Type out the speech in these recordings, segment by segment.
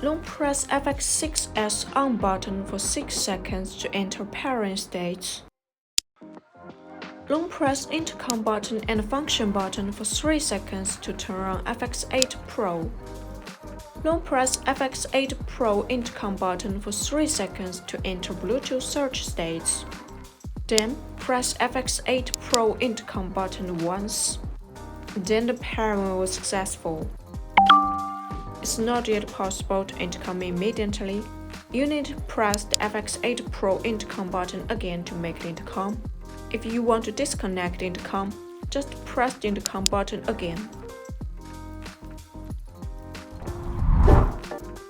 Long press FX6S on button for 6 seconds to enter pairing state. Long press intercom button and function button for 3 seconds to turn on FX8 Pro. Long press FX8 Pro intercom button for 3 seconds to enter Bluetooth search state. Then press FX8 Pro intercom button once. Then the pairing was successful. It's not yet possible to intercom immediately. You need to press the FX8 Pro intercom button again to make the intercom. If you want to disconnect the intercom, just press the intercom button again.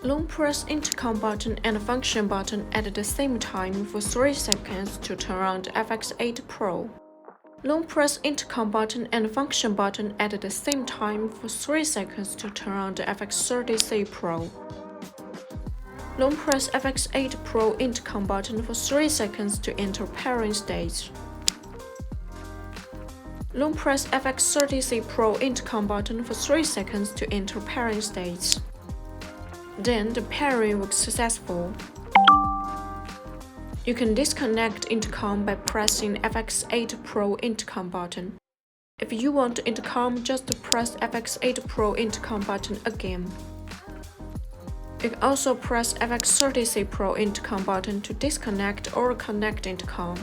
Long press intercom button and function button at the same time for 3 seconds to turn on the FX8 Pro. Long press intercom button and function button at the same time for 3 seconds to turn on the FX30C Pro. Long press FX8 Pro intercom button for 3 seconds to enter pairing stage. Long press FX30C Pro intercom button for 3 seconds to enter pairing stage. Then the pairing was successful. You can disconnect intercom by pressing FX8 Pro intercom button. If you want intercom, just press FX8 Pro intercom button again. You can also press FX30C Pro intercom button to disconnect or connect intercom.